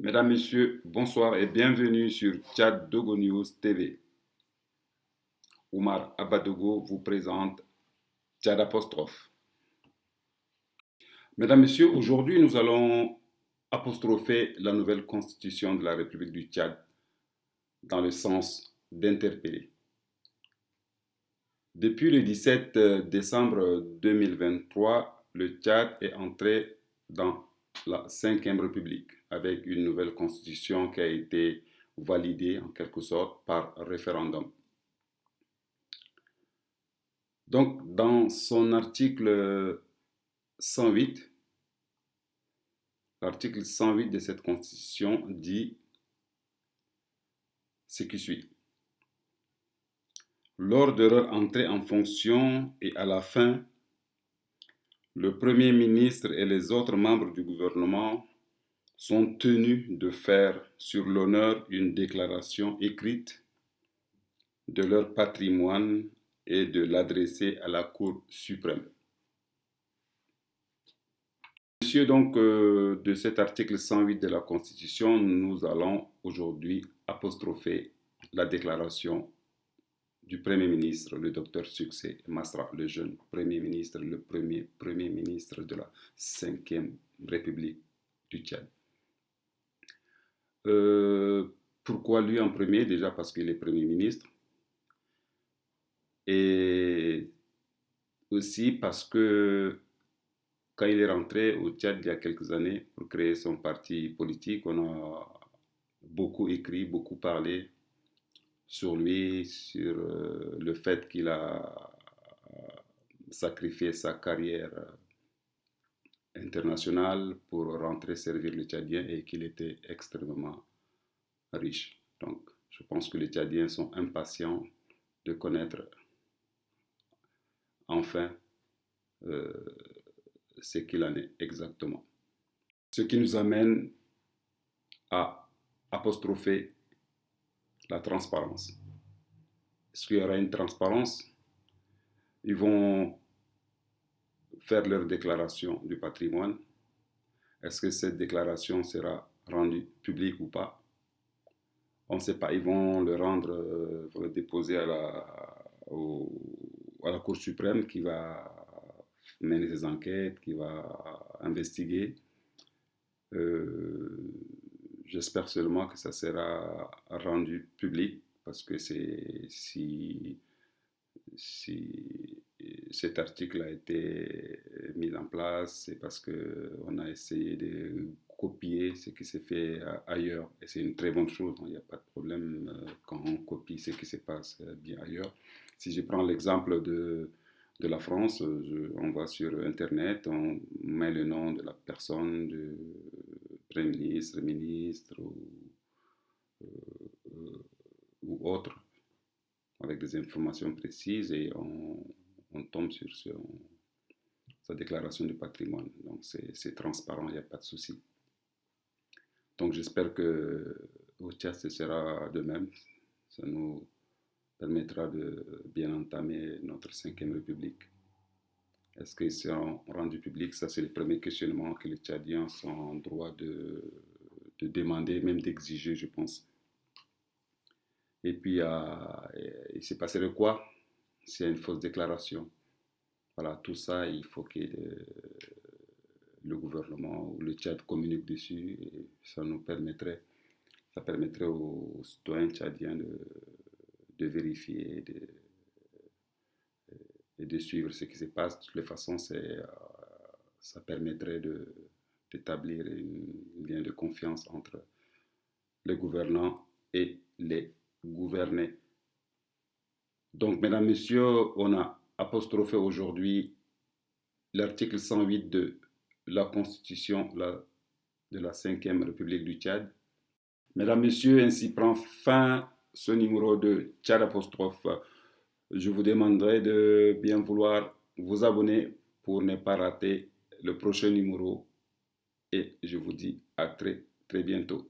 Mesdames, Messieurs, bonsoir et bienvenue sur Tchad Dogo News TV. Oumar Abadogo vous présente Tchad Apostrophe. Mesdames, Messieurs, aujourd'hui nous allons apostropher la nouvelle constitution de la République du Tchad dans le sens d'interpeller. Depuis le 17 décembre 2023, le Tchad est entré dans la 5e République avec une nouvelle constitution qui a été validée en quelque sorte par référendum. Donc, dans son article 108, l'article 108 de cette constitution dit ce qui suit. Lors de leur entrée en fonction et à la fin, le Premier ministre et les autres membres du gouvernement sont tenus de faire sur l'honneur une déclaration écrite de leur patrimoine et de l'adresser à la Cour suprême. Monsieur, donc, de cet article 108 de la Constitution, nous allons aujourd'hui apostropher la déclaration du Premier ministre, le docteur Succès Masra, le jeune Premier ministre, le Premier ministre de la 5e République du Tchad. Pourquoi lui en premier? Déjà parce qu'il est Premier ministre. Et aussi parce que quand il est rentré au Tchad il y a quelques années pour créer son parti politique, on a beaucoup écrit, beaucoup parlé sur lui, sur le fait qu'il a sacrifié sa carrière internationale pour rentrer servir les Tchadiens et qu'il était extrêmement riche. Donc, je pense que les Tchadiens sont impatients de connaître enfin ce qu'il en est exactement. Ce qui nous amène à apostropher la transparence. Est-ce qu'il y aura une transparence? Ils vont faire leur déclaration du patrimoine. Est-ce que cette déclaration sera rendue publique ou pas? On ne sait pas. Ils vont le rendre, vont le déposer à la Cour suprême qui va mener des enquêtes, qui va investiguer. J'espère seulement que ça sera rendu public parce que si cet article a été mis en place, c'est parce qu'on a essayé de copier ce qui s'est fait ailleurs. Et c'est une très bonne chose, il n'y a pas de problème quand on copie ce qui se passe bien ailleurs. Si je prends l'exemple de la France, on va sur Internet, on met le nom de la personne, du Premier ministre, ministre ou autre, avec des informations précises et on tombe sur sa déclaration de patrimoine. Donc c'est transparent, il n'y a pas de souci. Donc j'espère qu'au Tchad, ce sera de même. Ça nous permettra de bien entamer notre 5e République. Est-ce qu'ils seront rendus publics? Ça, c'est le premier questionnement que les Tchadiens sont en droit de demander, même d'exiger, je pense. Et puis, il s'est passé de quoi? S'il y a une fausse déclaration. Voilà, tout ça, il faut que le gouvernement ou le Tchad communique dessus. Et ça permettrait aux citoyens tchadiens de vérifier et de suivre ce qui se passe. De toutes les façons, ça permettrait d'établir un lien de confiance entre les gouvernants et les gouvernés. Donc, mesdames, messieurs, on a apostrophé aujourd'hui l'article 108 de la Constitution de la 5e République du Tchad. Mesdames, messieurs, ainsi prend fin ce numéro de Tchad apostrophe. Je vous demanderai de bien vouloir vous abonner pour ne pas rater le prochain numéro et je vous dis à très très bientôt.